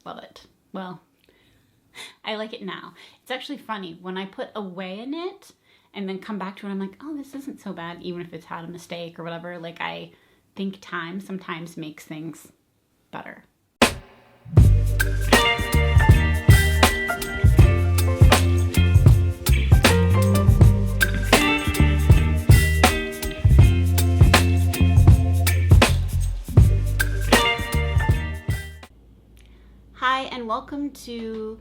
Love it. Well, I like it now. It's actually funny. When I put away a knit and then come back to it, I'm like, oh, this isn't so bad, even if it's had a mistake or whatever. Like, I think time sometimes makes things better. Hi, and welcome to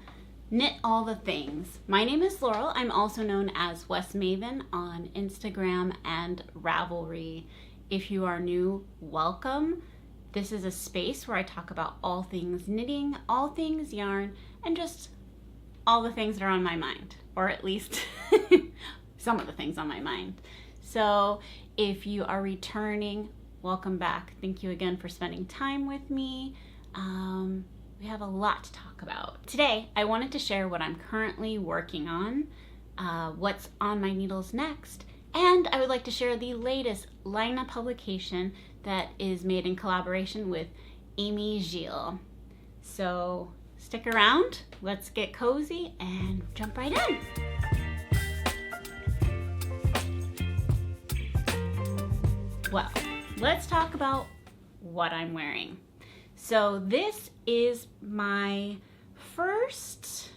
Knit All the Things. My name is Laurel. I'm also known as West Maven on Instagram and Ravelry. If you are new, welcome. This is a space where I talk about all things knitting, all things yarn, and just all the things that are on my mind, or at least some of the things on my mind. So if you are returning, welcome back. Thank you again for spending time with me. We have a lot to talk about. Today, I wanted to share what I'm currently working on, what's on my needles next, and I would like to share the latest Laine publication that is made in collaboration with Aimeé Gilles. So stick around, let's get cozy and jump right in. Well, let's talk about what I'm wearing. So this is my first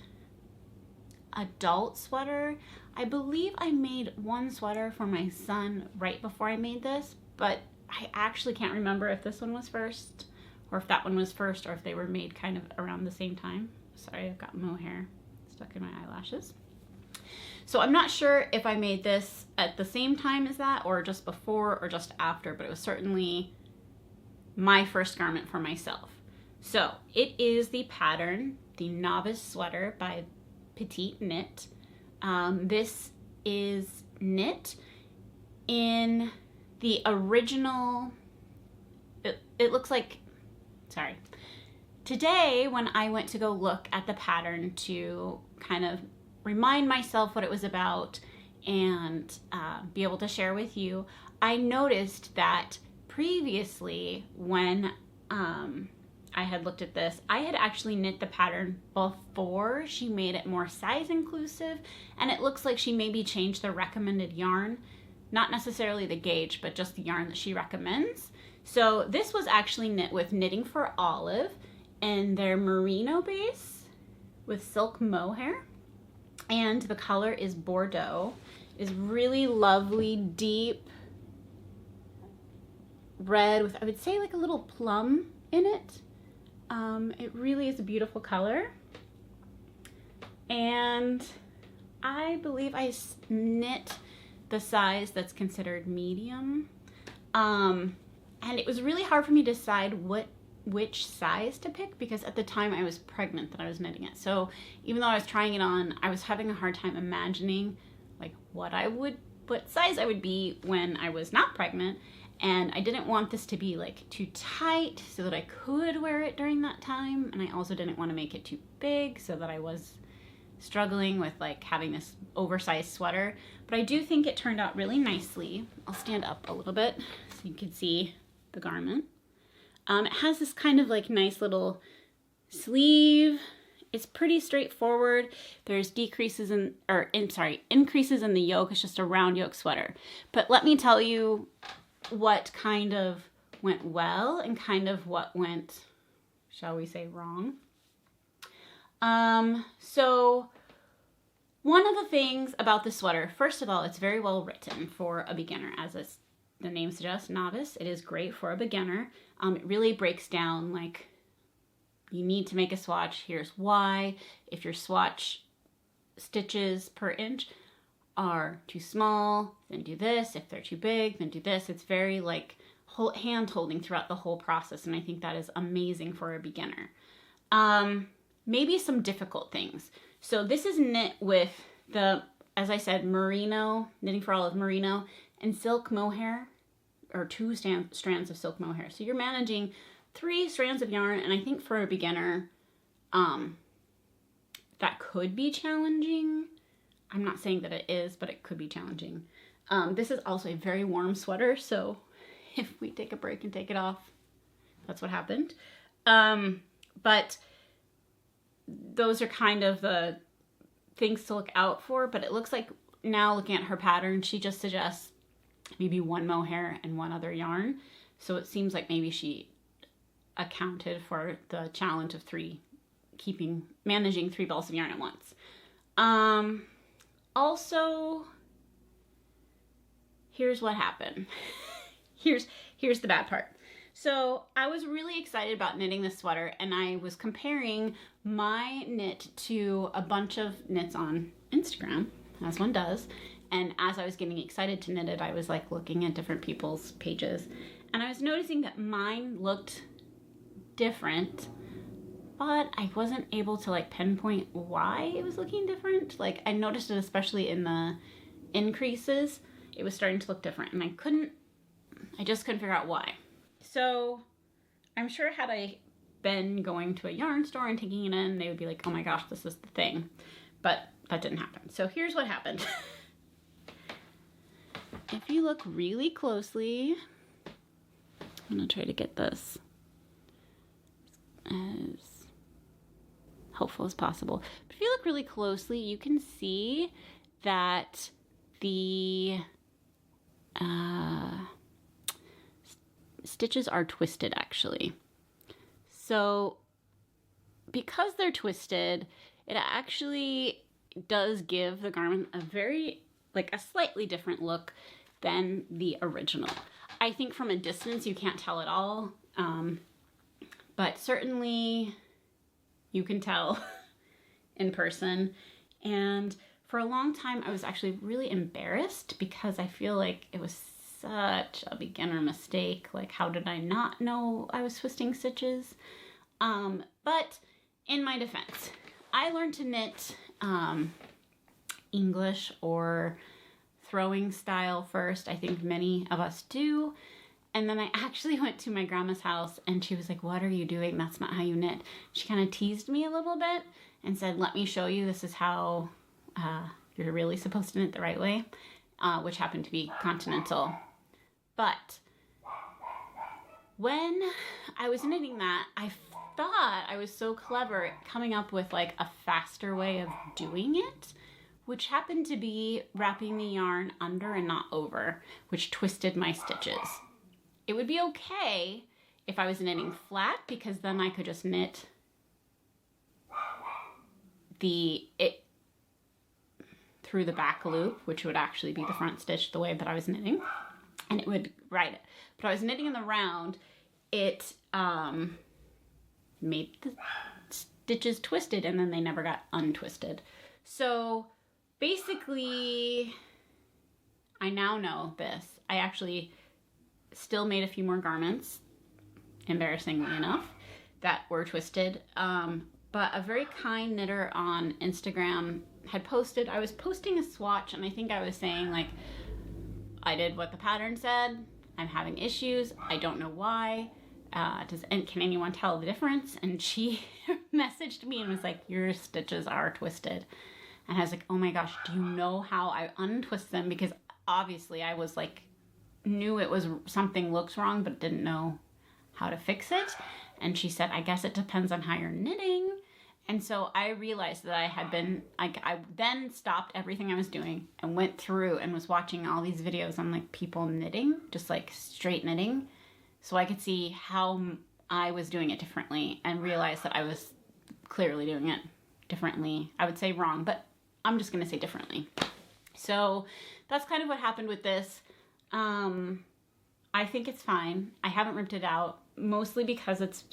adult sweater. I believe I made one sweater for my son right before I made this, but I actually can't remember if this one was first or if that one was first or if they were made kind of around the same time. Sorry, I've got mohair stuck in my eyelashes. So I'm not sure if I made this at the same time as that or just before or just after, but it was certainly my first garment for myself. So it is the pattern, the Novice Sweater by Petite Knit. This is knit in the original, it looks like, sorry. Today, when I went to go look at the pattern to kind of remind myself what it was about and be able to share with you, I noticed that previously, when I had looked at this, I had actually knit the pattern before she made it more size inclusive, and it looks like she maybe changed the recommended yarn, not necessarily the gauge, but just the yarn that she recommends. So this was actually knit with Knitting for Olive and their merino base with silk mohair, and the color is Bordeaux. Is really lovely, deep red with, I would say, like a little plum in it. It really is a beautiful color. And I believe I knit the size that's considered medium. And it was really hard for me to decide which size to pick because at the time I was pregnant that I was knitting it. So even though I was trying it on, I was having a hard time imagining like what size I would be when I was not pregnant. And I didn't want this to be like too tight so that I could wear it during that time. And I also didn't want to make it too big so that I was struggling with like having this oversized sweater. But I do think it turned out really nicely. I'll stand up a little bit so you can see the garment. It has this kind of like nice little sleeve. It's pretty straightforward. There's increases in the yoke. It's just a round yoke sweater. But let me tell you what kind of went well and kind of what went, shall we say, wrong. So one of the things about the sweater, first of all, it's very well written for a beginner. As the name suggests, novice, it is great for a beginner. It really breaks down like you need to make a swatch. Here's why. If your swatch stitches per inch are too small, then do this. If they're too big, then do this. It's very like hand holding throughout the whole process, and I think that is amazing for a beginner. Maybe some difficult things. So this is knit with the, as I said, merino, Knitting for Olive merino, and silk mohair, or two strands of silk mohair. So you're managing 3 strands of yarn, and I think for a beginner, that could be challenging. I'm not saying that it is, but it could be challenging. This is also a very warm sweater, so if we take a break and take it off, that's what happened. But those are kind of the things to look out for, but it looks like now looking at her pattern, she just suggests maybe one mohair and one other yarn. So it seems like maybe she accounted for the challenge of managing 3 balls of yarn at once. Also, here's what happened. Here's the bad part. So I was really excited about knitting this sweater, and I was comparing my knit to a bunch of knits on Instagram, as one does. And as I was getting excited to knit it, I was like looking at different people's pages, and I was noticing that mine looked different, but I wasn't able to like pinpoint why it was looking different. Like I noticed it especially in the increases, it was starting to look different, and I just couldn't figure out why. So I'm sure had I been going to a yarn store and taking it in, they would be like, oh my gosh, this is the thing. But that didn't happen. So here's what happened. If you look really closely, I'm gonna try to get this as helpful as possible. But if you look really closely, you can see that the stitches are twisted actually. So because they're twisted, it actually does give the garment a slightly different look than the original. I think from a distance you can't tell at all, but certainly you can tell in person. And for a long time I was actually really embarrassed because I feel like it was such a beginner mistake. Like, how did I not know I was twisting stitches? But in my defense, I learned to knit English or throwing style first. I think many of us do. And then I actually went to my grandma's house and she was like, what are you doing? That's not how you knit. She kind of teased me a little bit and said, let me show you. This is how you're really supposed to knit the right way, which happened to be continental. But when I was knitting that, I thought I was so clever at coming up with like a faster way of doing it, which happened to be wrapping the yarn under and not over, which twisted my stitches. It would be okay if I was knitting flat because then I could just knit through the back loop, which would actually be the front stitch the way that I was knitting, and it would ride it. But I was knitting in the round, it made the stitches twisted and then they never got untwisted. So basically, I now know this. I actually still made a few more garments, embarrassingly enough, that were twisted. But a very kind knitter on Instagram had posted, I was posting a swatch and I think I was saying like, I did what the pattern said, I'm having issues, I don't know why, can anyone tell the difference? And she messaged me and was like, your stitches are twisted. And I was like, oh my gosh, do you know how I untwist them? Because obviously I was like, knew it was something looks wrong, but didn't know how to fix it. And she said, I guess it depends on how you're knitting. And so I realized that I had been, like, I then stopped everything I was doing and went through and was watching all these videos on like people knitting, just like straight knitting. So I could see how I was doing it differently and realized that I was clearly doing it differently. I would say wrong, but I'm just going to say differently. So that's kind of what happened with this. I think it's fine. I haven't ripped it out, mostly because it's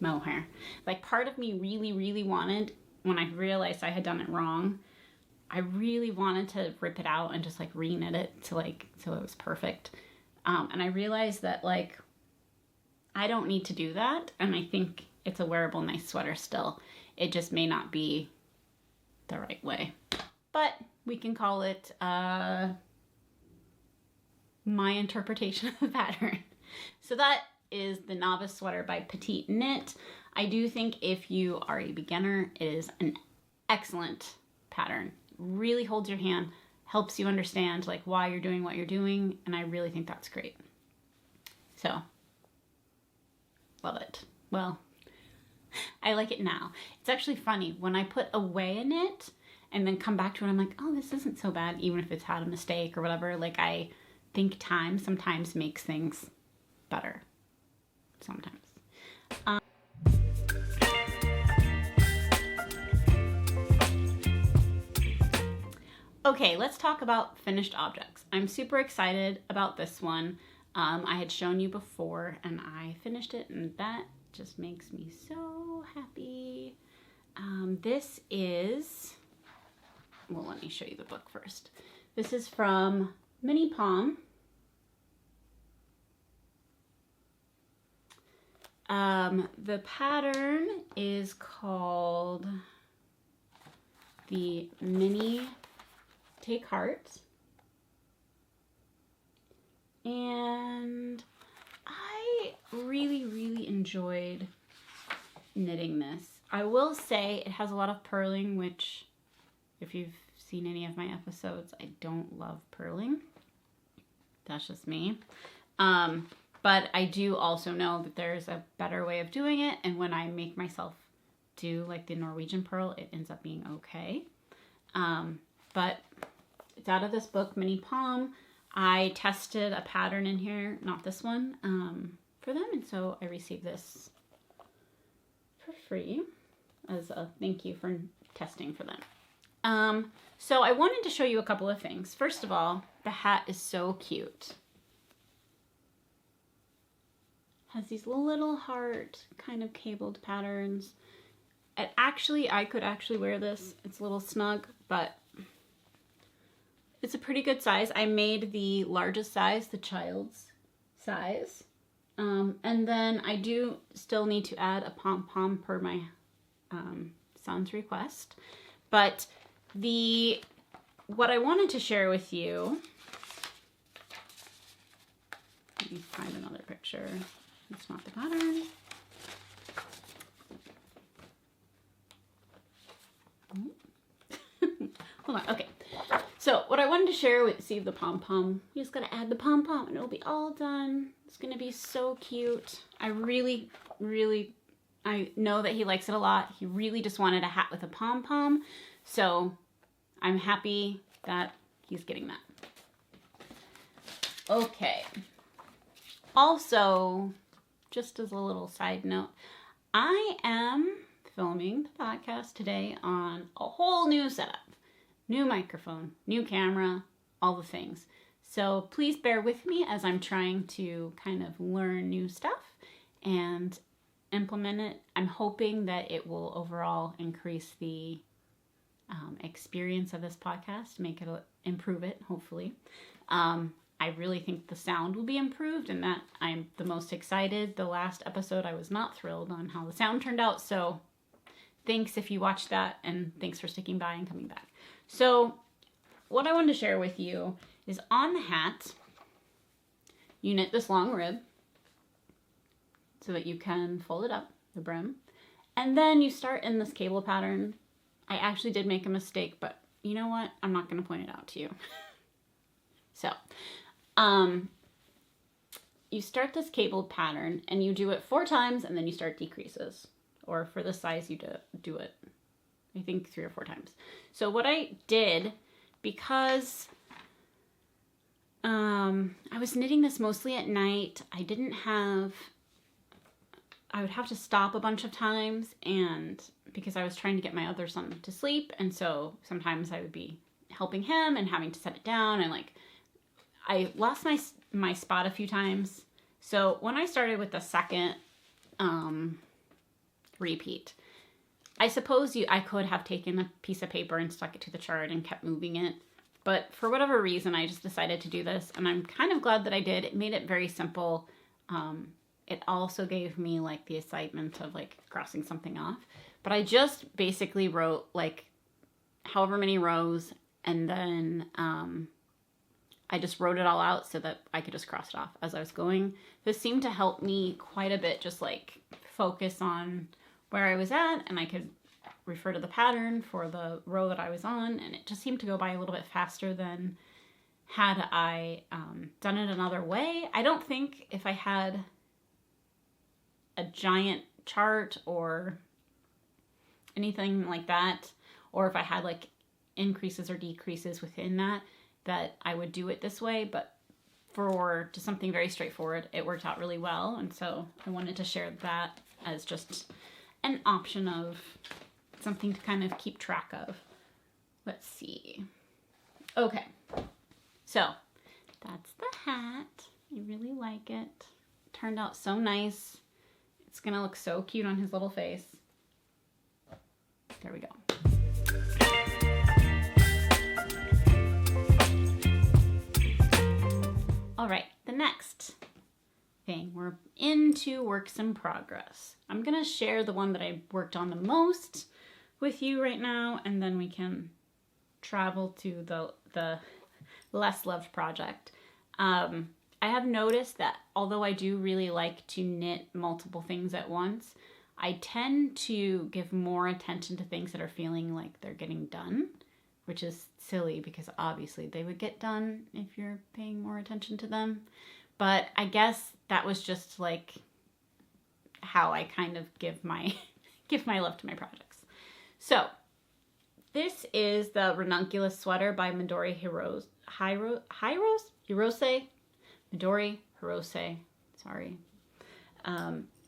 mohair. Like, part of me really, really wanted, when I realized I had done it wrong, I really wanted to rip it out and just like re-knit it to like, so it was perfect. And I realized that like, I don't need to do that. And I think it's a wearable, nice sweater still. It just may not be the right way, but we can call it, my interpretation of the pattern. So that is the Novice Sweater by Petite Knit. I do think if you are a beginner, it is an excellent pattern. Really holds your hand, helps you understand like why you're doing what you're doing, and I really think that's great. So, love it. Well, I like it now. It's actually funny. When I put away a knit and then come back to it, I'm like, oh, this isn't so bad, even if it's had a mistake or whatever. Like, I think time sometimes makes things better. Sometimes. Okay, let's talk about finished objects. I'm super excited about this one. I had shown you before and I finished it, and that just makes me so happy. This is, well, let me show you the book first. This is from Mini Pom. The pattern is called the Mini Take Heart. And I really enjoyed knitting this. I will say it has a lot of purling, which if you've seen any of my episodes, I don't love purling. That's just me. But I do also know that there's a better way of doing it, and when I make myself do like the Norwegian purl, it ends up being okay. But it's out of this book, Mini Pom. I tested a pattern in here, not this one, for them, and so I received this for free as a thank you for testing for them. So I wanted to show you a couple of things. First of all, the hat is so cute. Has these little heart kind of cabled patterns. I could actually wear this. It's a little snug, but it's a pretty good size. I made the largest size, the child's size. And then I do still need to add a pom-pom per my son's request. But what I wanted to share with you, let me find another picture. It's not the pattern. Hold on, okay. So what I wanted to share with, see the pom-pom, you just gotta add the pom-pom and it'll be all done. It's gonna be so cute. I know that he likes it a lot. He really just wanted a hat with a pom-pom. So I'm happy that he's getting that. Okay. Also, just as a little side note, I am filming the podcast today on a whole new setup. New microphone, new camera, all the things. So please bear with me as I'm trying to kind of learn new stuff and implement it. I'm hoping that it will overall increase the experience of this podcast, make it, improve it, hopefully. I really think the sound will be improved, and that I'm the most excited. The last episode, I was not thrilled on how the sound turned out, so thanks if you watched that, and thanks for sticking by and coming back. So what I wanted to share with you is on the hat, you knit this long rib so that you can fold it up, the brim, and then you start in this cable pattern. I actually did make a mistake, but you know what? I'm not going to point it out to you. So, you start this cabled pattern and you do it 4 times and then you start decreases. Or for this size, you do it, I think 3 or 4 times. So what I did, because I was knitting this mostly at night, I would have to stop a bunch of times, and because I was trying to get my other son to sleep, and so sometimes I would be helping him and having to set it down, and like I lost my spot a few times. So when I started with the second repeat, I suppose I could have taken a piece of paper and stuck it to the chart and kept moving it, but for whatever reason I just decided to do this, and I'm kind of glad that I did. It made it very simple. It also gave me like the excitement of like crossing something off, but I just basically wrote like however many rows, and then I just wrote it all out so that I could just cross it off as I was going. This seemed to help me quite a bit, just like focus on where I was at, and I could refer to the pattern for the row that I was on, and it just seemed to go by a little bit faster than had I done it another way. I don't think if I had a giant chart or anything like that, or if I had like increases or decreases within that I would do it this way. But for just something very straightforward, it worked out really well. And so I wanted to share that as just an option of something to kind of keep track of. Let's see. Okay, so that's the hat. I really like it. Turned out so nice. It's gonna look so cute on his little face. There we go. All right, the next thing, we're into works in progress. I'm gonna share the one that I worked on the most with you right now, and then we can travel to the less loved project. I have noticed that although I do really like to knit multiple things at once, I tend to give more attention to things that are feeling like they're getting done, which is silly because obviously they would get done if you're paying more attention to them. But I guess that was just like how I kind of give my love to my projects. So this is the Ranunculus Sweater by Midori Hirose. Midori Hirose, sorry.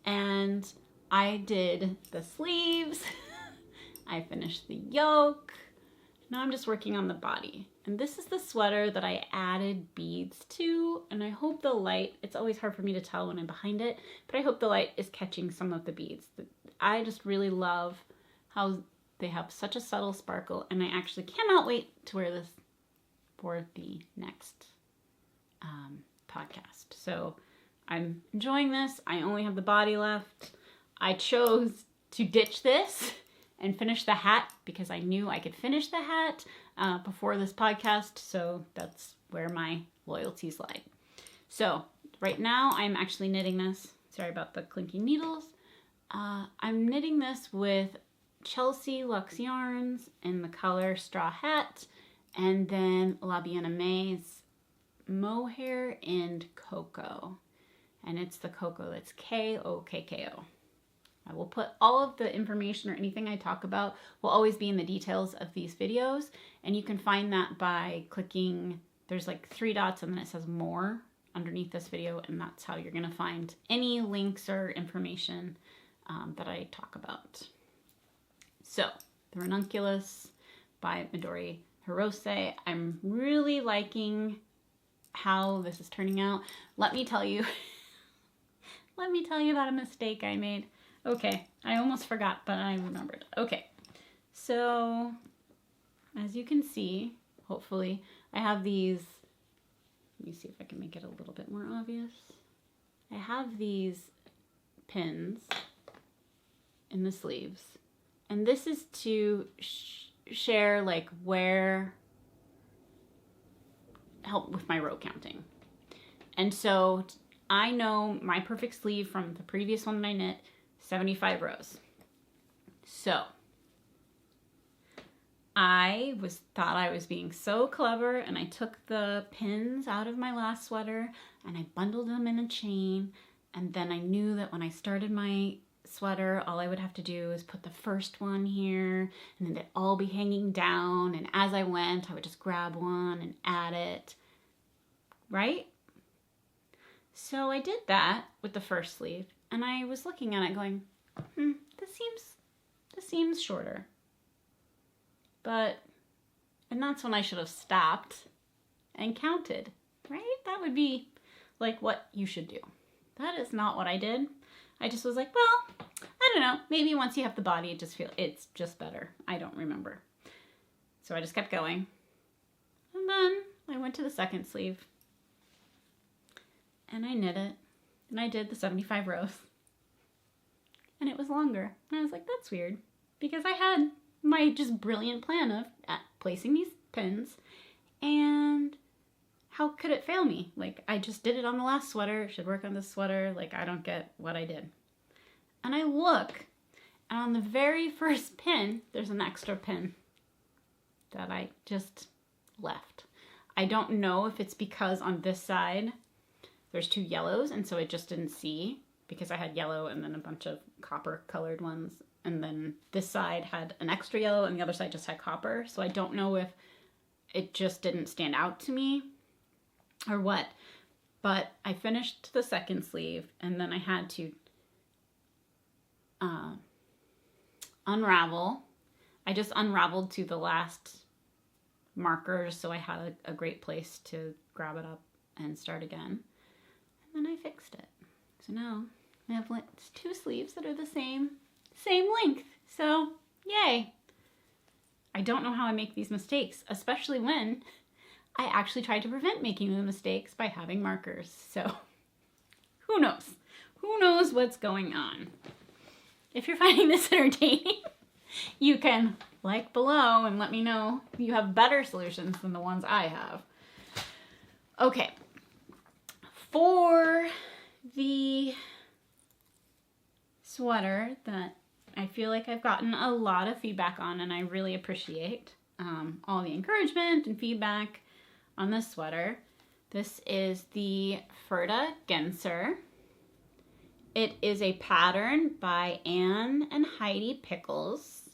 And I did the sleeves. I finished the yoke. Now I'm just working on the body. And this is the sweater that I added beads to, and I hope the light, it's always hard for me to tell when I'm behind it, but I hope the light is catching some of the beads. I just really love how they have such a subtle sparkle, and I actually cannot wait to wear this for the next podcast. So I'm enjoying this. I only have the body left. I chose to ditch this and finish the hat because I knew I could finish the hat before this podcast, so that's where my loyalties lie. So right now I'm actually knitting this. Sorry about the clinky needles. I'm knitting this with Chelsea Luxe yarns in the color Straw Hat, and then Bien Aimé's mohair and cocoa, and it's the cocoa that's Kokko. I will put all of the information or anything I talk about will always be in the details of these videos, and you can find that by clicking, there's like 3 dots and then it says more underneath this video, and that's how you're gonna find any links or information that I talk about. So the Ranunculus by Midori Hirose. I'm really liking how this is turning out. Let me tell you about a mistake I made. Okay, I almost forgot, but I remembered. Okay, so as you can see, hopefully, I have these, let me see if I can make it a little bit more obvious. I have these pins in the sleeves, and this is to share like where, help with my row counting. And so I know my perfect sleeve from the previous one that I knit, 75 rows. So I thought I was being so clever, and I took the pins out of my last sweater and I bundled them in a chain, and then I knew that when I started my sweater, all I would have to do is put the first one here, and then they'd all be hanging down, and as I went I would just grab one and add it, right? So I did that with the first sleeve, and I was looking at it going, this seems shorter. And that's when I should have stopped and counted, right? That would be like what you should do. That is not what I did. I just was like, well, I don't know, maybe once you have the body, it's just better. I don't remember. So I just kept going. And then I went to the second sleeve and I knit it, and I did the 75 rows, and it was longer. And I was like, that's weird, because I had my just brilliant plan of placing these pins, and how could it fail me? Like, I just did it on the last sweater, it should work on this sweater. Like, I don't get what I did. And I look, and on the very first pin, there's an extra pin that I just left. I don't know if it's because on this side there's 2 yellows, and so it just didn't see, because I had yellow and then a bunch of copper colored ones. And then this side had an extra yellow and the other side just had copper. So I don't know if it just didn't stand out to me or what. But I finished the second sleeve and then I had to unravel. I just unraveled to the last markers, so I had a great place to grab it up and start again. And then I fixed it. So now I have two sleeves that are the same length. So yay! I don't know how I make these mistakes, especially when I actually tried to prevent making the mistakes by having markers. So who knows? Who knows what's going on? If you're finding this entertaining, you can like below and let me know if you have better solutions than the ones I have. Okay, for the sweater that I feel like I've gotten a lot of feedback on, and I really appreciate all the encouragement and feedback on this sweater. This is the Ferda Genser. It is a pattern by Anne and Heidi Pickles.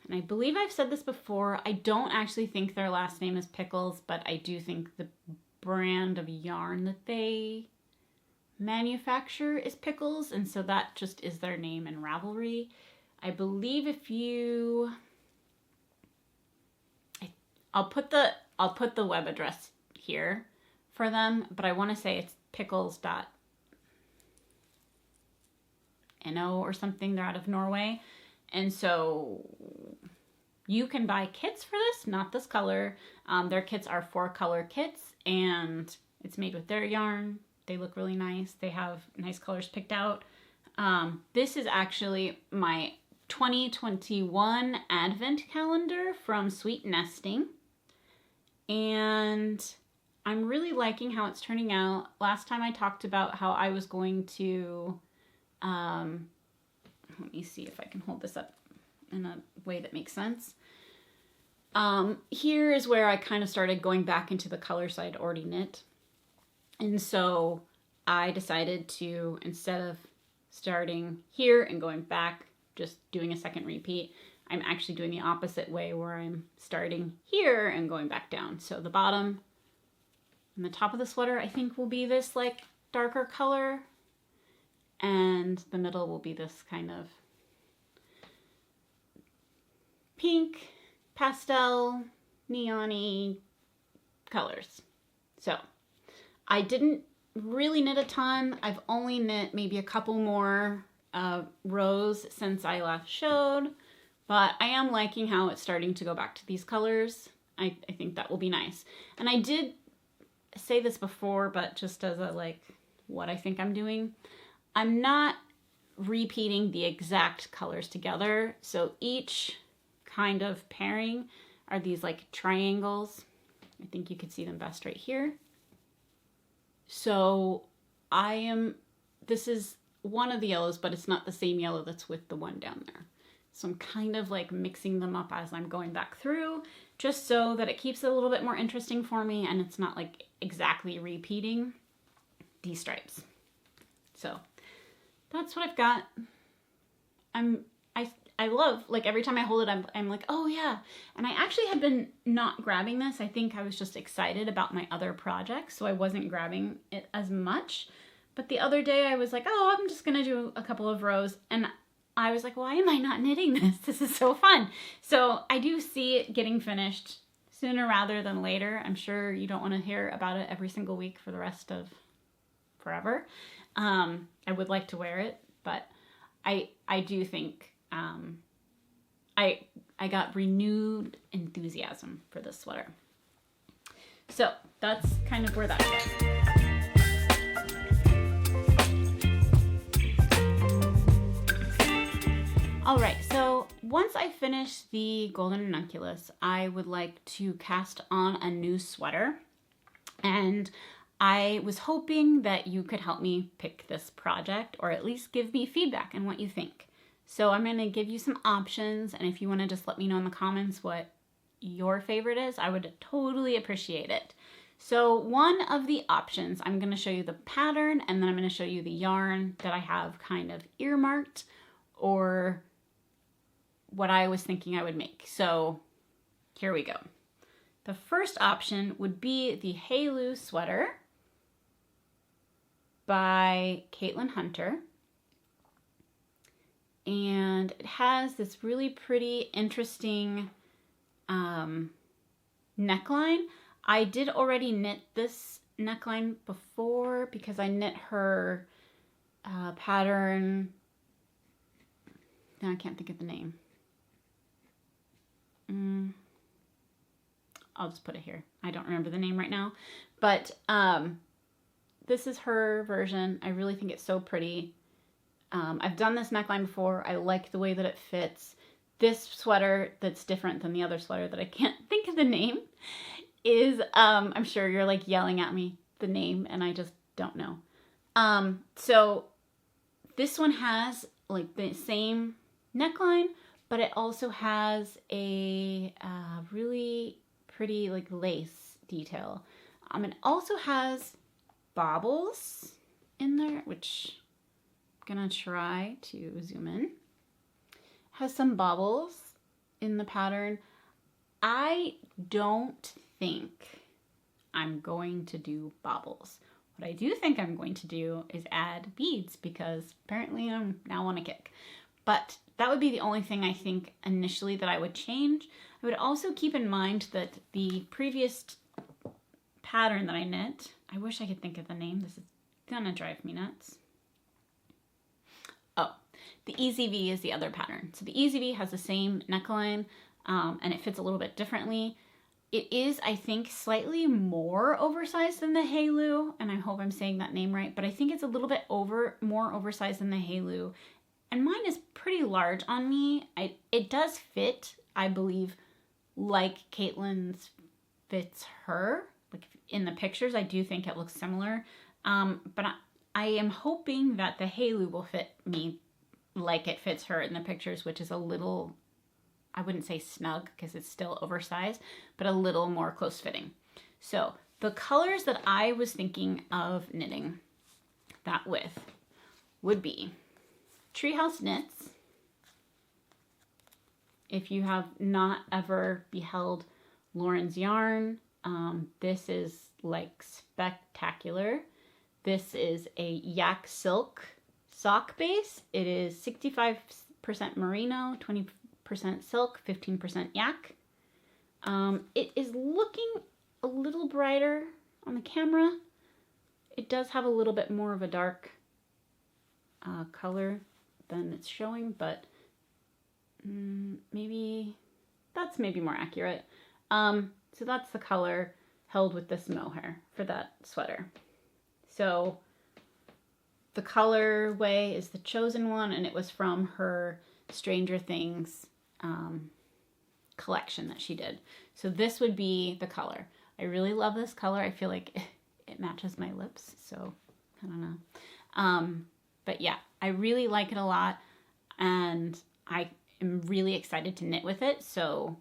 And I believe I've said this before. I don't actually think their last name is Pickles, but I do think the brand of yarn that they manufacture is Pickles, and so that just is their name in Ravelry. I believe if you... I'll put the web address here for them, but I want to say it's pickles.no or something. They're out of Norway. And so you can buy kits for this, not this color. Their kits are 4-color kits, and it's made with their yarn. They look really nice. They have nice colors picked out. This is actually my 2021 advent calendar from Sweet Nesting. And I'm really liking how it's turning out. Last time I talked about how I was going to, let me see if I can hold this up in a way that makes sense. Here is where I kind of started going back into the colors I'd already knit. And so I decided to, instead of starting here and going back, just doing a second repeat, I'm actually doing the opposite way where I'm starting here and going back down. So the bottom and the top of the sweater I think will be this like darker color, and the middle will be this kind of pink, pastel, neon-y colors. So I didn't really knit a ton. I've only knit maybe a couple more rows since I last showed, but I am liking how it's starting to go back to these colors. I think that will be nice. And I did say this before, but just as a like what I think I'm doing, I'm not repeating the exact colors together. So each kind of pairing are these like triangles. I think you could see them best right here. So this is one of the yellows, but it's not the same yellow that's with the one down there. So I'm kind of like mixing them up as I'm going back through, just so that it keeps it a little bit more interesting for me and it's not like exactly repeating these stripes. So that's what I've got. I love, like every time I hold it, I'm like, oh yeah. And I actually had been not grabbing this. I think I was just excited about my other projects, so I wasn't grabbing it as much. But the other day I was like, oh, I'm just gonna do a couple of rows. And I was like, why am I not knitting this? This is so fun. So I do see it getting finished sooner rather than later. I'm sure you don't want to hear about it every single week for the rest of forever. I would like to wear it, but I do think I got renewed enthusiasm for this sweater. So that's kind of where that's at. All right, so once I finish the Golden Ranunculus, I would like to cast on a new sweater. And I was hoping that you could help me pick this project, or at least give me feedback on what you think. So I'm going to give you some options, and if you want to just let me know in the comments what your favorite is, I would totally appreciate it. So one of the options, I'm going to show you the pattern and then I'm going to show you the yarn that I have kind of earmarked or what I was thinking I would make. So here we go. The first option would be the Hirose sweater by Caitlin Hunter. And it has this really pretty, interesting neckline. I did already knit this neckline before because I knit her pattern. Now I can't think of the name. I'll just put it here. I don't remember the name right now. But this is her version. I really think it's so pretty. I've done this neckline before. I like the way that it fits. This sweater that's different than the other sweater that I can't think of the name is, I'm sure you're like yelling at me the name and I just don't know. So this one has like the same neckline, but it also has a really pretty like lace detail. It also has baubles in there, which I'm gonna try to zoom in. Has some baubles in the pattern. I don't think I'm going to do baubles. What I do think I'm going to do is add beads because apparently I'm now on a kick. But that would be the only thing I think initially that I would change. I would also keep in mind that the previous pattern that I knit, I wish I could think of the name. This is gonna drive me nuts. Oh, the Easy V is the other pattern. So the Easy V has the same neckline and it fits a little bit differently. It is, I think, slightly more oversized than the Hirose, and I hope I'm saying that name right, but I think it's a little bit more oversized than the Hirose. And mine is pretty large on me. It does fit, I believe, like Caitlin's fits her. Like in the pictures, I do think it looks similar. But I am hoping that the Hirose will fit me like it fits her in the pictures, which is a little, I wouldn't say snug because it's still oversized, but a little more close fitting. So the colors that I was thinking of knitting that with would be Treehouse Knits. If you have not ever beheld Lauren's yarn, this is like spectacular. This is a yak silk sock base. It is 65% merino, 20% silk, 15% yak. It is looking a little brighter on the camera. It does have a little bit more of a dark color than it's showing, but maybe that's more accurate. So that's the color held with this mohair for that sweater. So the colorway is the chosen one, and it was from her Stranger Things collection that she did. So this would be the color. I really love this color. I feel like it matches my lips, so I don't know. But yeah, I really like it a lot, and I am really excited to knit with it, so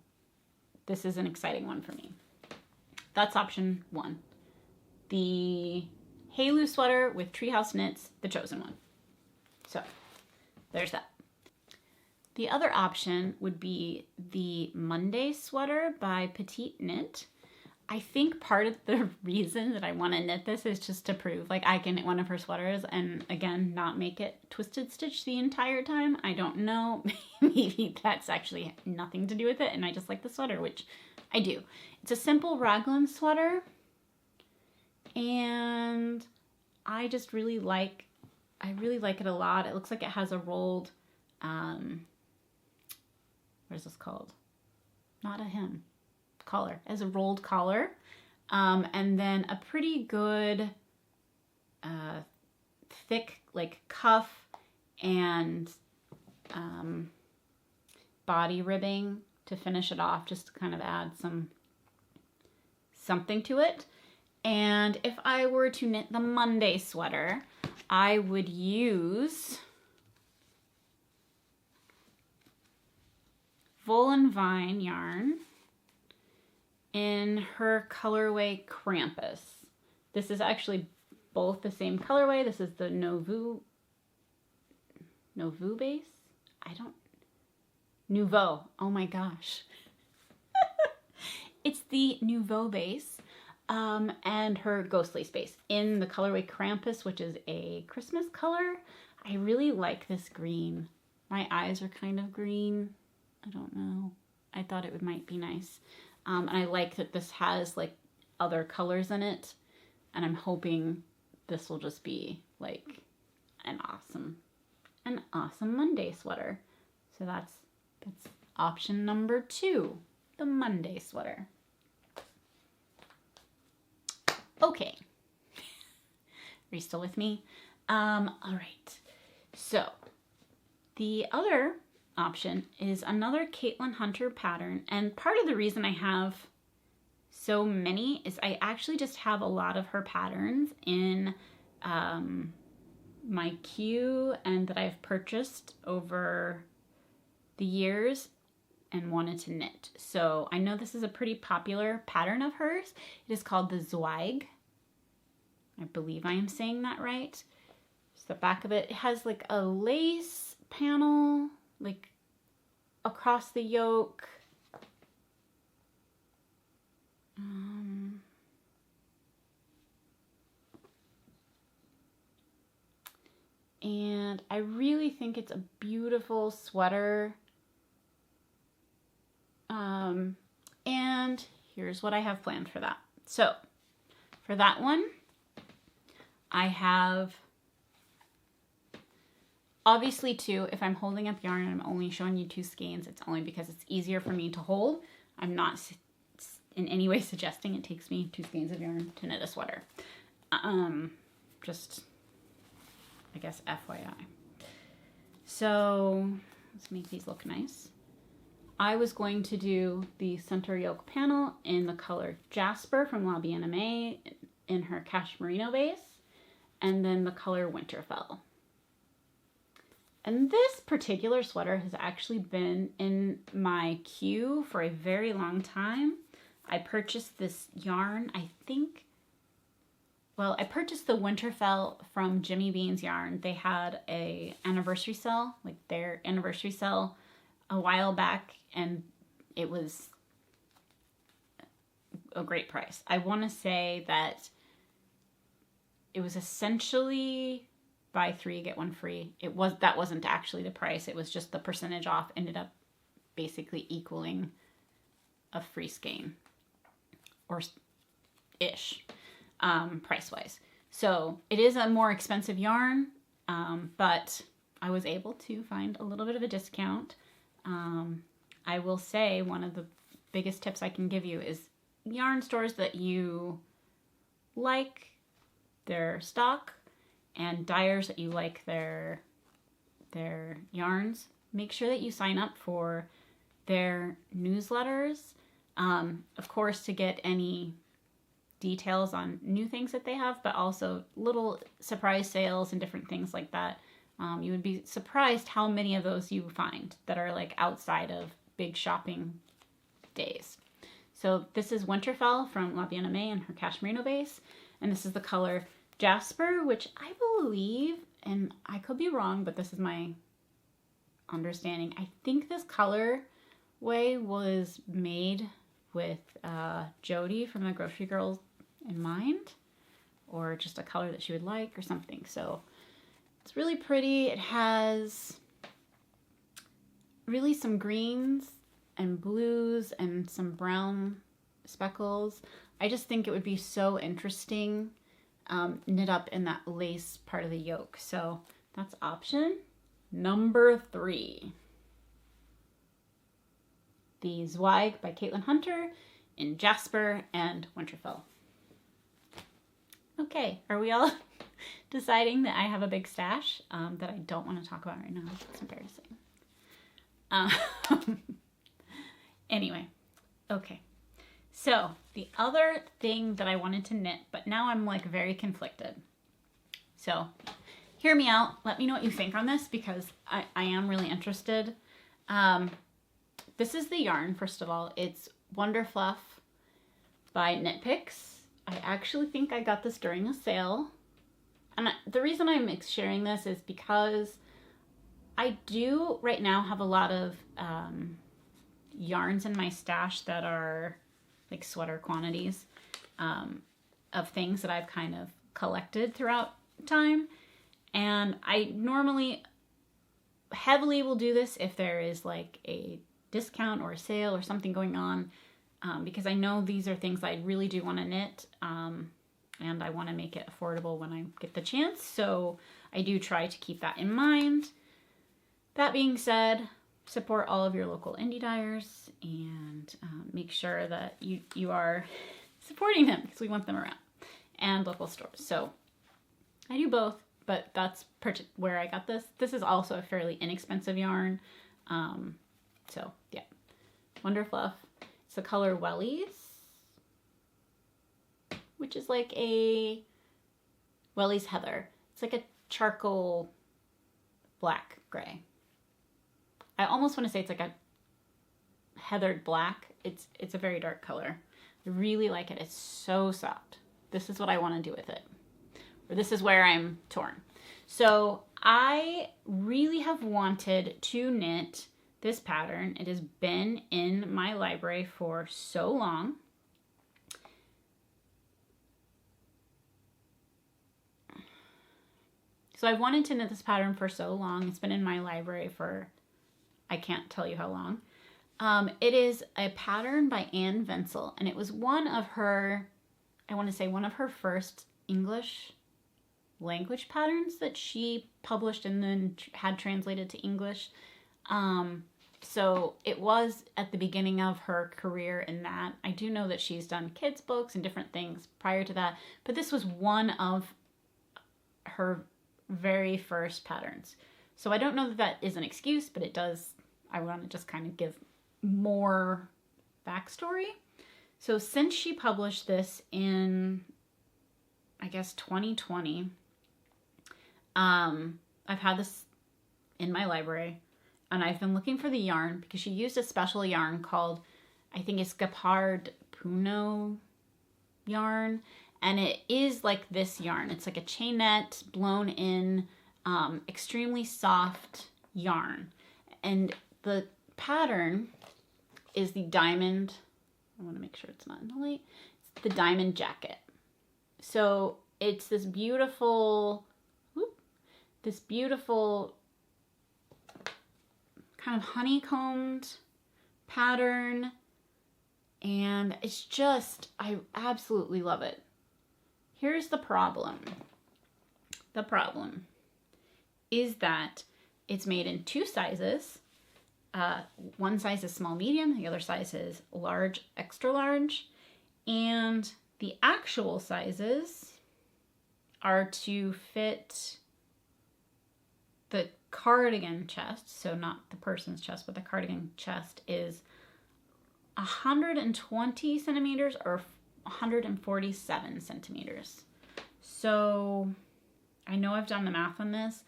this is an exciting one for me. That's option one. The Hirose sweater with Treehouse Knits, the chosen one. So there's that. The other option would be the Monday sweater by Petite Knit. I think part of the reason that I want to knit this is just to prove like I can knit one of her sweaters and again not make it twisted stitch the entire time. I don't know. Maybe that's actually nothing to do with it and I just like the sweater, which I do. It's a simple raglan sweater and I just really like it a lot. It looks like it has a rolled what is this called? Not a hem. Collar. It has a rolled collar. And then a pretty good thick like cuff and body ribbing to finish it off, just to kind of add something to it. And if I were to knit the Monday sweater, I would use Wool and Vine yarn. in her colorway Krampus. This is actually both the same colorway. This is the Nouveau base? Nouveau. Oh my gosh. It's the Nouveau base and her Ghostly space in the colorway Krampus, which is a Christmas color. I really like this green. My eyes are kind of green. I don't know. I thought it might be nice. And I like that this has like other colors in it. And I'm hoping this will just be like an awesome Monday sweater. So that's option number 2, the Monday sweater. Okay. Are you still with me? All right. So the other option is another Caitlin Hunter pattern. And part of the reason I have so many is I actually just have a lot of her patterns in my queue and that I've purchased over the years and wanted to knit. So I know this is a pretty popular pattern of hers. It is called the Zweig. I believe I am saying that right. So the back of it has like a lace panel like across the yoke. And I really think it's a beautiful sweater. And here's what I have planned for that. So for that one, I have obviously 2. If I'm holding up yarn and I'm only showing you 2 skeins, it's only because it's easier for me to hold. I'm not in any way suggesting it takes me 2 skeins of yarn to knit a sweater. Just, I guess, FYI. So let's make these look nice. I was going to do the center yoke panel in the color Jasper from Bien Aimeé in her Cash Merino base, and then the color Winterfell. And this particular sweater has actually been in my queue for a very long time. I purchased this yarn, I purchased the Winterfell from Jimmy Bean's Yarn. They had a anniversary sale, like their anniversary sale a while back, and it was a great price. I want to say that it was essentially buy 3, get 1 free. That wasn't actually the price. It was just the percentage off ended up basically equaling a free skein or ish, price-wise. So it is a more expensive yarn, but I was able to find a little bit of a discount. I will say one of the biggest tips I can give you is yarn stores that you like their stock and dyers that you like their yarns. Make sure that you sign up for their newsletters, of course, to get any details on new things that they have, but also little surprise sales and different things like that. You would be surprised how many of those you find that are like outside of big shopping days. So this is Winterfell from Bien Aimeé and her Cash Merino base, and this is the color Jasper, which I believe, and I could be wrong, but this is my understanding. I think this colorway was made with Jody from the Grocery Girls in mind, or just a color that she would like or something. So it's really pretty. It has really some greens and blues and some brown speckles. I just think it would be so interesting knit up in that lace part of the yoke. So that's option number 3. The Zweig by Caitlin Hunter in Jasper and Winterfell. Okay, are we all deciding that I have a big stash that I don't want to talk about right now? It's embarrassing. Anyway, okay. So the other thing that I wanted to knit, but now I'm like very conflicted. So hear me out. Let me know what you think on this, because I am really interested. This is the yarn, first of all. It's Wonder Fluff, by Knit Picks. I actually think I got this during a sale. And the reason I'm sharing this is because I do right now have a lot of yarns in my stash that are like sweater quantities of things that I've kind of collected throughout time. And I normally heavily will do this if there is like a discount or a sale or something going on, because I know these are things I really do want to knit, and I want to make it affordable when I get the chance. So I do try to keep that in mind. That being said, support all of your local indie dyers and make sure that you are supporting them, because we want them around, and local stores. So I do both, but that's where I got this. This is also a fairly inexpensive yarn. So yeah, Wonder Fluff. It's the color Wellies, which is like a Wellies Heather. It's like a charcoal black gray. I almost want to say it's like a heathered black. It's a very dark color. I really like it. It's so soft. This is what I want to do with it. Or this is where I'm torn. So I really have wanted to knit this pattern. It has been in my library for so long. So I wanted to knit this pattern for so long. It's been in my library for, I can't tell you how long. It is a pattern by Anne Wenzel, and it was one of her, I want to say one of her first English language patterns that she published and then had translated to English. So it was at the beginning of her career in that. I do know that she's done kids books and different things prior to that, but this was one of her very first patterns. So I don't know that that is an excuse, but it does, I want to just kind of give more backstory. So since she published this in, I guess, 2020, I've had this in my library, and I've been looking for the yarn because she used a special yarn called, I think it's Gepard Puno yarn, and it is like this yarn. It's like a chainette blown in, extremely soft yarn, and the pattern is the diamond. I want to make sure it's not in the light. It's the diamond jacket. So it's this beautiful, kind of honeycombed pattern, and it's just, I absolutely love it. Here's the problem. The problem is that it's made in two sizes. One size is small medium, the other size is large extra large, and the actual sizes are to fit the cardigan chest, so not the person's chest, but the cardigan chest is 120 centimeters or 147 centimeters. So I know I've done the math on this.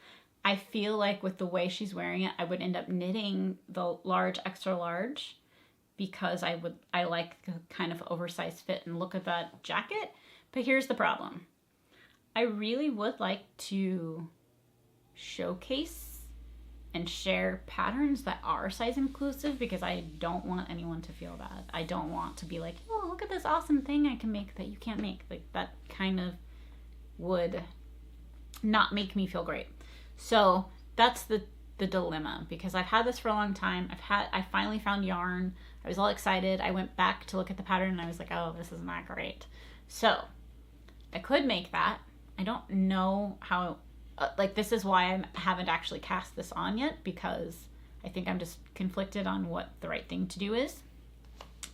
I feel like with the way she's wearing it, I would end up knitting the large extra large because I like the kind of oversized fit and look of that jacket. But here's the problem. I really would like to showcase and share patterns that are size inclusive, because I don't want anyone to feel bad. I don't want to be like, oh, look at this awesome thing I can make that you can't make. Like, that kind of would not make me feel great. So that's the dilemma, because I've had this for a long time. I finally found yarn. I was all excited. I went back to look at the pattern and I was like, oh, this is not great. So I could make that. I don't know how, like, this is why I haven't actually cast this on yet, because I think I'm just conflicted on what the right thing to do is.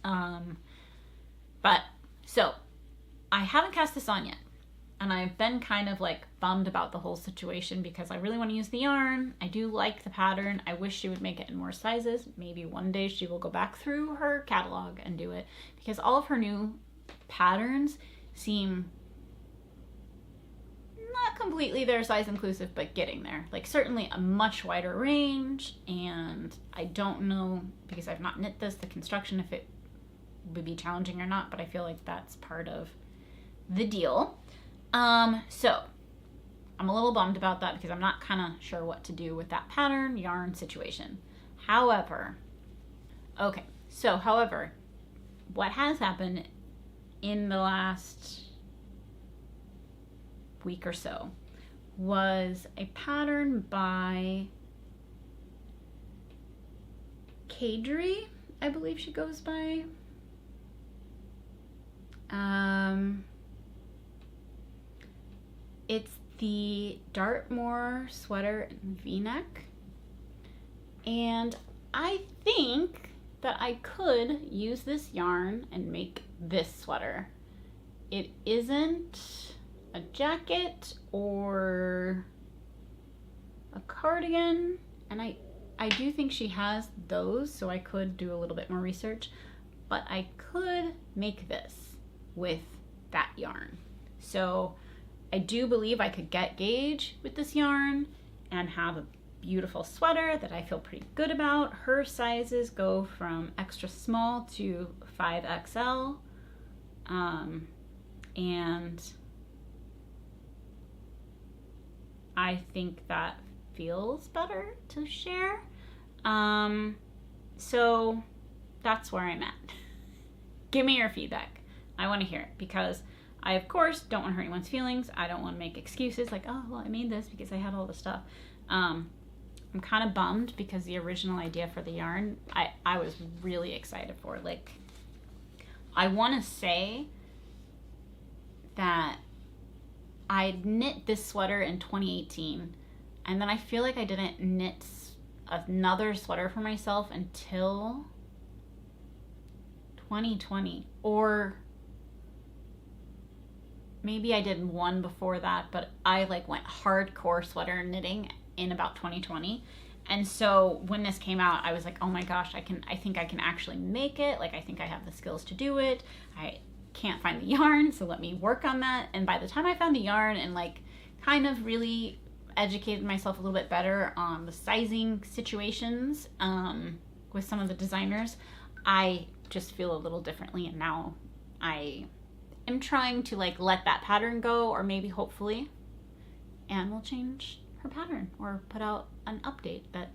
But so I haven't cast this on yet, and I've been kind of like bummed about the whole situation because I really want to use the yarn. I do like the pattern. I wish she would make it in more sizes. Maybe one day she will go back through her catalog and do it, because all of her new patterns seem not completely their size inclusive, but getting there. Like, certainly a much wider range, and I don't know, because I've not knit this, the construction, if it would be challenging or not, but I feel like that's part of the deal. So I'm a little bummed about that because I'm not kind of sure what to do with that pattern yarn situation. However, what has happened in the last week or so was a pattern by Midori, I believe she goes by. It's the Dartmoor sweater V-neck, and I think that I could use this yarn and make this sweater. It isn't a jacket or a cardigan, and I do think she has those, so I could do a little bit more research, but I could make this with that yarn. So I do believe I could get gauge with this yarn and have a beautiful sweater that I feel pretty good about. Her sizes go from extra small to 5XL, and I think that feels better to share. So that's where I'm at. Give me your feedback. I want to hear it because I, of course, don't want to hurt anyone's feelings. I don't want to make excuses like, oh, well, I made this because I had all this stuff. I'm kind of bummed because the original idea for the yarn, I was really excited for. Like, I want to say that I knit this sweater in 2018, and then I feel like I didn't knit another sweater for myself until 2020, or maybe I did one before that, but I like went hardcore sweater knitting in about 2020. And so when this came out, I was like, oh my gosh, I think I can actually make it. Like, I think I have the skills to do it. I can't find the yarn, so let me work on that. And by the time I found the yarn and like kind of really educated myself a little bit better on the sizing situations with some of the designers, I just feel a little differently. And now I am trying to like let that pattern go, or maybe hopefully Anne will change her pattern or put out an update that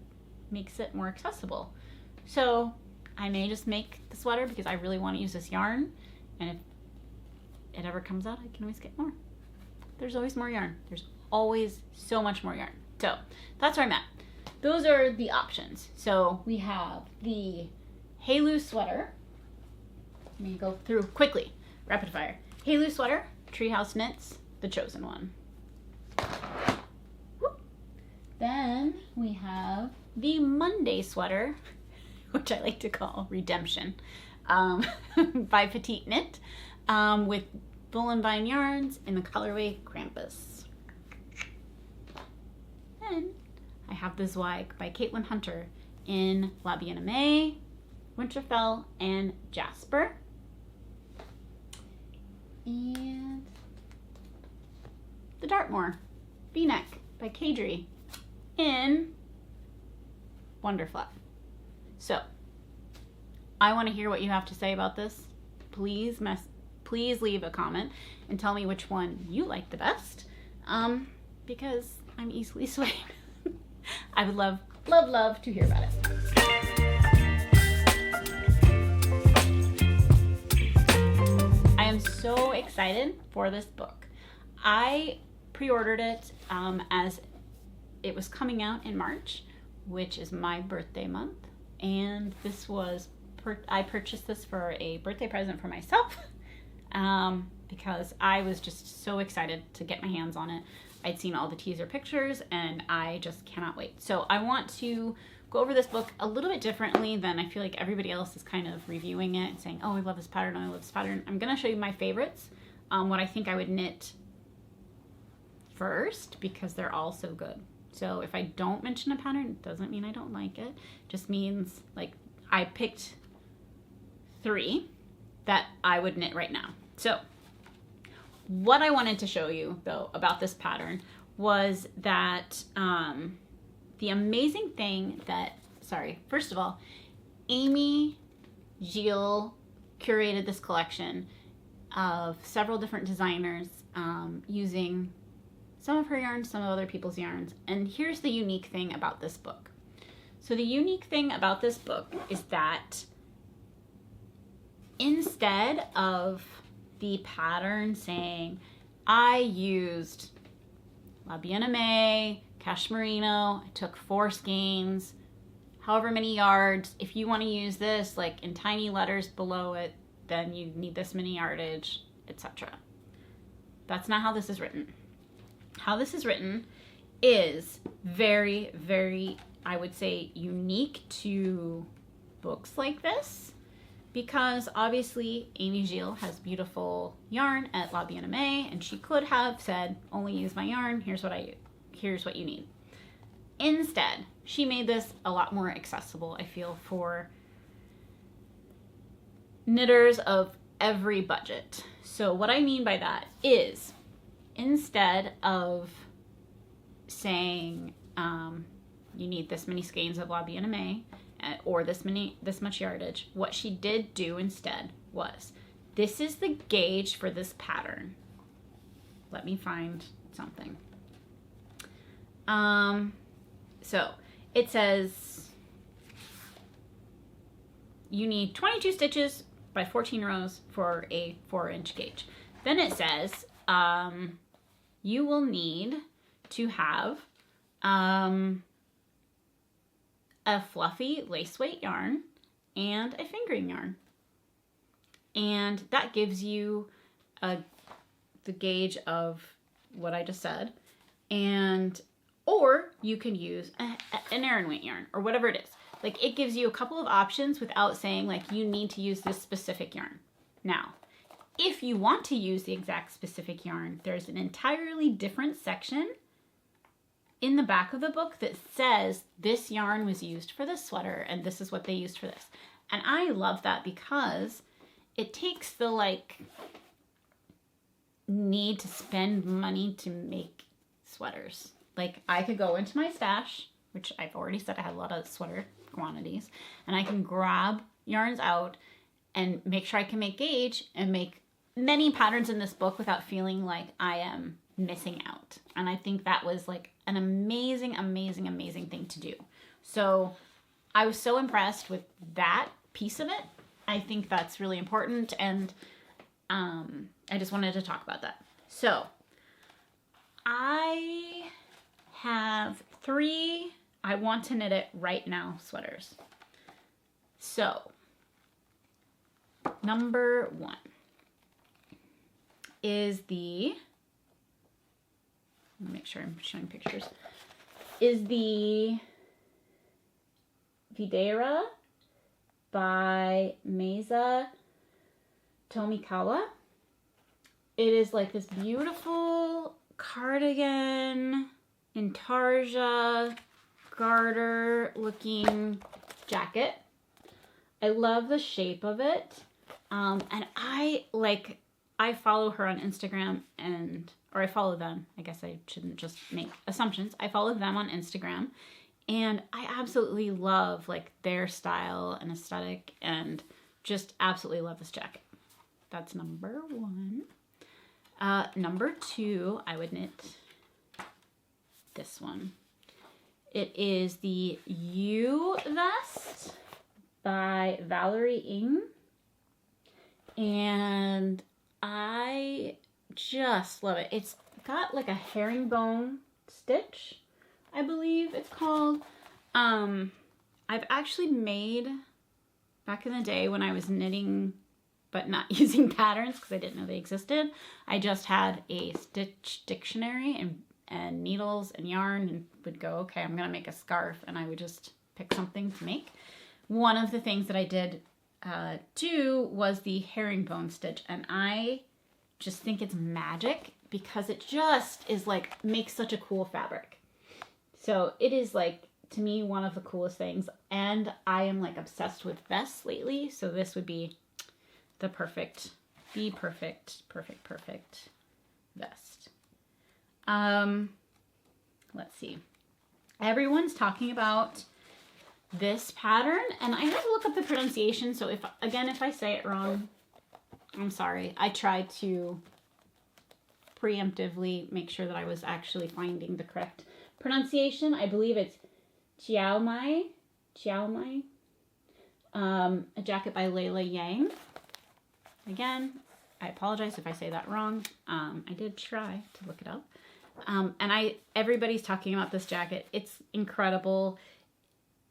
makes it more accessible. So I may just make the sweater because I really want to use this yarn, and if it ever comes out, I can always get more. There's always more yarn. There's always so much more yarn. So that's where I'm at. Those are the options. So we have the Halo sweater. Let me go through quickly, rapid fire. Halo sweater, Treehouse Knits, the chosen one. Whoop. Then we have the Monday sweater, which I like to call Redemption, by Petite Knit, with Bull and Vine yarns in the colorway Krampus. Then I have the Zweig by Caitlin Hunter in Bien Aimeé, Winterfell, and Jasper. And the Dartmoor V-neck by Midori in Wonderfluff. So I want to hear what you have to say about this. Please leave a comment and tell me which one you like the best, because I'm easily swayed. I would love to hear about it. I am so excited for this book. I pre-ordered it as it was coming out in March, which is my birthday month, and this was I purchased this for a birthday present for myself because I was just so excited to get my hands on it. I'd seen all the teaser pictures and I just cannot wait. So I want to go over this book a little bit differently than I feel like everybody else is kind of reviewing it and saying, oh, I love this pattern, I love this pattern. I'm going to show you my favorites, what I think I would knit first, because they're all so good. So if I don't mention a pattern, it doesn't mean I don't like it. It just means like I picked 3 that I would knit right now. So what I wanted to show you though about this pattern was that the amazing thing that, first of all, Aimeé Gilles curated this collection of several different designers using some of her yarns, some of other people's yarns. And here's the unique thing about this book. So the unique thing about this book is that instead of the pattern saying, I used Bien Aimeé, Cashmerino, I took 4 skeins, however many yards. If you want to use this like in tiny letters below it, then you need this many yardage, etc. That's not how this is written. How this is written is very, very, I would say, unique to books like this, because obviously Aimeé Gilles has beautiful yarn at Bien Aimeé, and she could have said, only use my yarn, here's what you need. Instead, she made this a lot more accessible, I feel, for knitters of every budget. So what I mean by that is, instead of saying you need this many skeins of Bien Aimeé or this much yardage, what she did do instead was, this is the gauge for this pattern. Let me find something. So it says you need 22 stitches by 14 rows for a 4-inch gauge. Then it says you will need to have a fluffy lace weight yarn and a fingering yarn. And that gives you the gauge of what I just said. Or you can use an Aran weight yarn or whatever it is. Like, it gives you a couple of options without saying like you need to use this specific yarn. Now, if you want to use the exact specific yarn, there's an entirely different section in the back of the book that says this yarn was used for this sweater and this is what they used for this. And I love that because it takes the like need to spend money to make sweaters. Like, I could go into my stash, which I've already said I had a lot of sweater quantities, and I can grab yarns out and make sure I can make gauge and make many patterns in this book without feeling like I am missing out. And I think that was like an amazing, amazing, amazing thing to do. So I was so impressed with that piece of it. I think that's really important, and I just wanted to talk about that. So I have 3 I want to knit it right now sweaters. So number 1 is the, let me make sure I'm showing pictures, is the Videira by Mesa Tomikawa. It is like this beautiful cardigan, intarsia, garter looking jacket. I love the shape of it. And I follow her on Instagram, or I follow them. I guess I shouldn't just make assumptions. I follow them on Instagram, and I absolutely love like their style and aesthetic, and just absolutely love this jacket. That's number 1. Number 2, I would knit this one. It is the U Vest by Valerie Ng, and I just love it. It's got like a herringbone stitch, I believe it's called. I've actually made, back in the day when I was knitting but not using patterns because I didn't know they existed, I just had a stitch dictionary and needles and yarn, and would go, okay, I'm gonna make a scarf, and I would just pick something to make. One of the things that I did do was the herringbone stitch, and I just think it's magic because it just is like, makes such a cool fabric. So it is like, to me, one of the coolest things, and I am like obsessed with vests lately, so this would be the perfect vest. Let's see. Everyone's talking about this pattern, and I had to look up the pronunciation, so if I say it wrong, I'm sorry. I tried to preemptively make sure that I was actually finding the correct pronunciation. I believe it's Chiao Mai, a jacket by Layla Yang. Again, I apologize if I say that wrong. I did try to look it up. And everybody's talking about this jacket. It's incredible.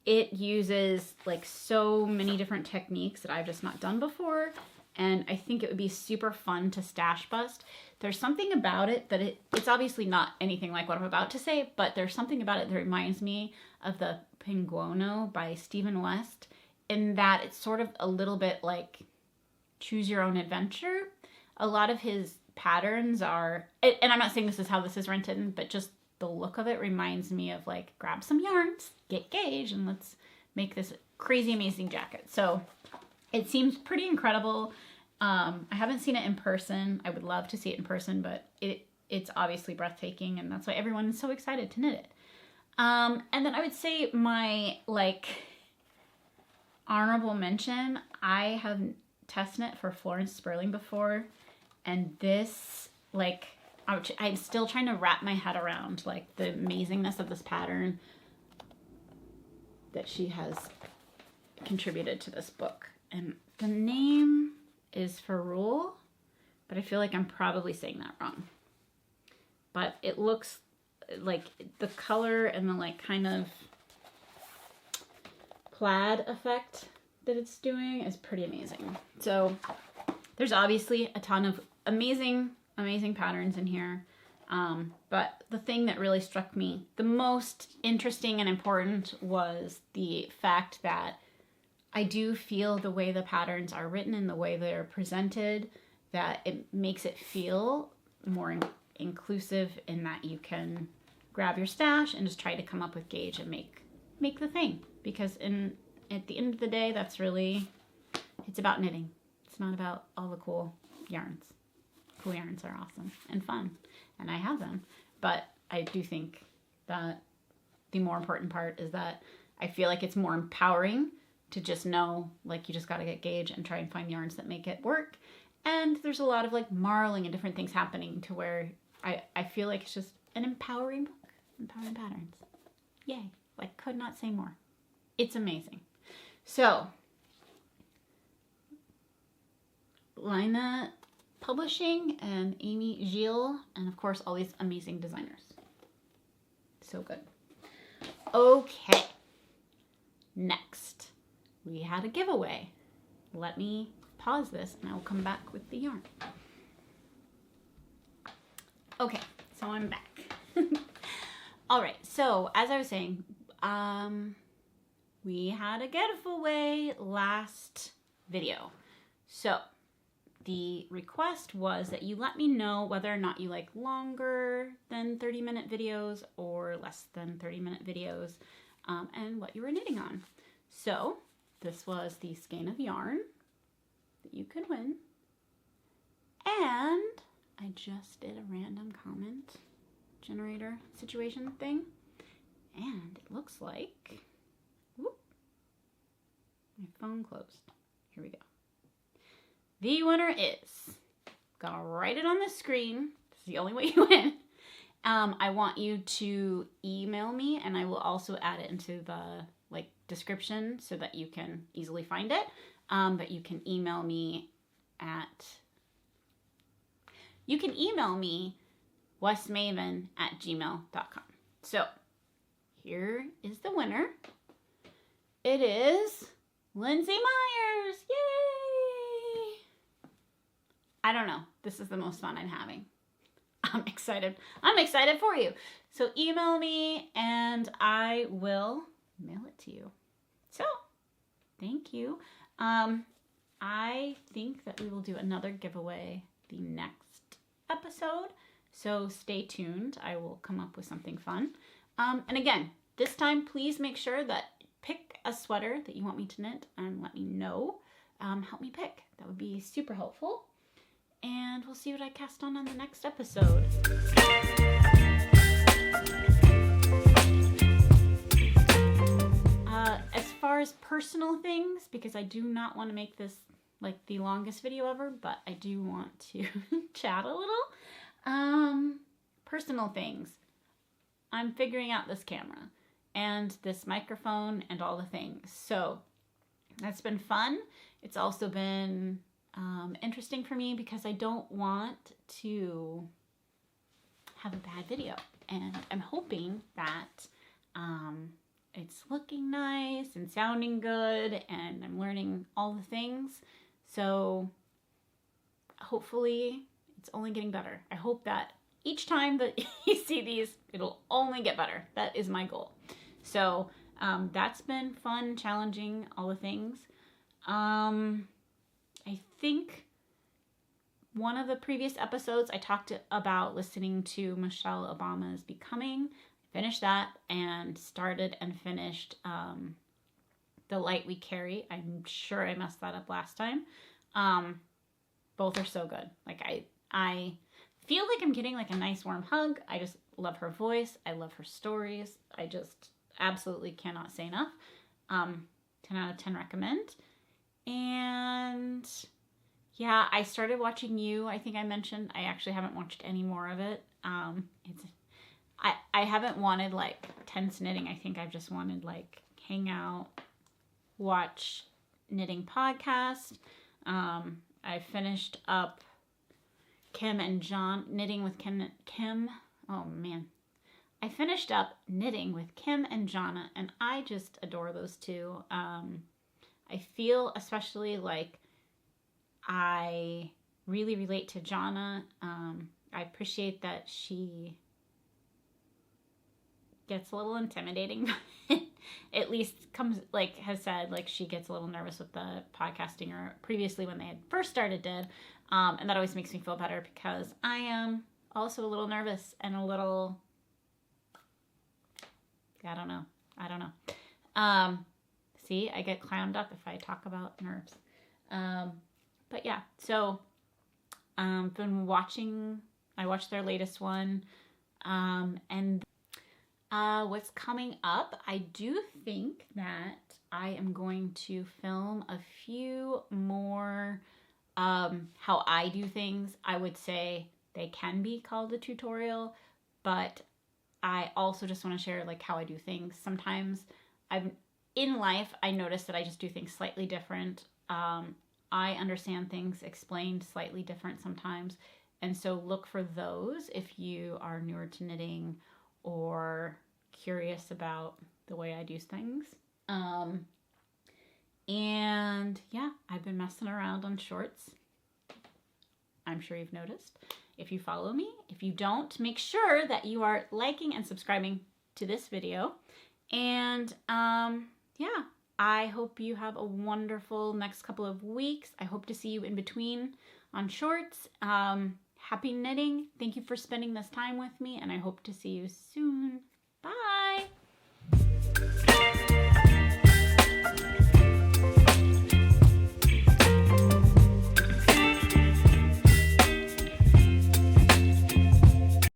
It uses like so many different techniques that I've just not done before. And I think it would be super fun to stash bust. There's something about it that it's obviously not anything like what I'm about to say, but there's something about it that reminds me of the Pinguono by Stephen West, in that it's sort of a little bit like choose your own adventure. A lot of his patterns are, and I'm not saying this is how this is written, but just the look of it reminds me of like, grab some yarns, get gauge, and let's make this crazy amazing jacket. So it seems pretty incredible. I haven't seen it in person. I would love to see it in person, but it's obviously breathtaking, and that's why everyone is so excited to knit it. And then I would say my like honorable mention, I have test knit for Florence Sperling before, and this, like, I'm still trying to wrap my head around like the amazingness of this pattern that she has contributed to this book. And the name is Ferrule, but I feel like I'm probably saying that wrong. But it looks like the color and the like kind of plaid effect that it's doing is pretty amazing. So there's obviously a ton of amazing patterns in here. But the thing that really struck me the most interesting and important was the fact that I do feel the way the patterns are written and the way they're presented, that it makes it feel more inclusive in that you can grab your stash and just try to come up with gauge and make the thing. Because at the end of the day, that's really, it's about knitting. It's not about all the cool yarns. Cool yarns are awesome and fun, and I have them. But I do think that the more important part is that I feel like it's more empowering to just know, like, you just got to get gauge and try and find yarns that make it work. And there's a lot of like marling and different things happening to where I feel like it's just an empowering book, empowering patterns. Yay. Like, could not say more. It's amazing. So, Laine Publishing and Aimeé Gilles, and of course all these amazing designers. So good. Okay. Next, we had a giveaway. Let me pause this and I will come back with the yarn. Okay, so I'm back. All right, so as I was saying, we had a giveaway last video. So the request was that you let me know whether or not you like longer than 30-minute videos or less than 30-minute videos, and what you were knitting on. So this was the skein of yarn that you could win. And I just did a random comment generator situation thing. And it looks like, whoop, my phone closed. Here we go. The winner is, gonna write it on the screen. This is the only way you win. I want you to email me, and I will also add it into the description so that you can easily find it. But you can email me at westmaven@gmail.com. So here is the winner. It is Lindsay Myers. Yay! I don't know. This is the most fun I'm having. I'm excited. I'm excited for you. So email me and I will mail it to you. So thank you. I think that we will do another giveaway the next episode. So stay tuned. I will come up with something fun. And again, this time, please make sure that pick a sweater that you want me to knit and let me know. Help me pick. That would be super helpful. And we'll see what I cast on the next episode. As as personal things, because I do not want to make this like the longest video ever, but I do want to chat a little. Personal things. I'm figuring out this camera and this microphone and all the things. So that's been fun. It's also been interesting for me because I don't want to have a bad video. And I'm hoping that it's looking nice and sounding good and I'm learning all the things. So hopefully it's only getting better. I hope that each time that you see these, it'll only get better. That is my goal. So that's been fun, challenging, all the things. I think one of the previous episodes I talked about listening to Michelle Obama's Becoming. I finished that and started and finished The Light We Carry. I'm sure I messed that up last time. Both are so good. Like I feel like I'm getting like a nice warm hug. I just love her voice. I love her stories. I just absolutely cannot say enough. 10 out of 10 recommend. And yeah, I started watching You. I think I mentioned. I actually haven't watched any more of it. I haven't wanted like tense knitting. I think I've just wanted like hang out, watch knitting podcast. I finished up Kim and John knitting with Kim. Oh man. I finished up knitting with Kim and Jonna, and I just adore those two. I feel especially like I really relate to Jonna. I appreciate that she gets a little intimidating. At least has said like she gets a little nervous with the podcasting, or previously when they had first started did. And that always makes me feel better because I am also a little nervous and a little, I don't know. See, I get clowned up if I talk about nerves. But yeah, so been watching, I watched their latest one. And what's coming up, I do think that I am going to film a few more how I do things. I would say they can be called a tutorial, but I also just want to share like how I do things. Sometimes in life, I notice that I just do things slightly different. I understand things explained slightly different sometimes. And so look for those if you are newer to knitting or curious about the way I do things. And yeah, I've been messing around on shorts. I'm sure you've noticed if you follow me. If you don't, make sure that you are liking and subscribing to this video. And yeah, I hope you have a wonderful next couple of weeks. I hope to see you in between on shorts. Happy knitting. Thank you for spending this time with me, and I hope to see you soon.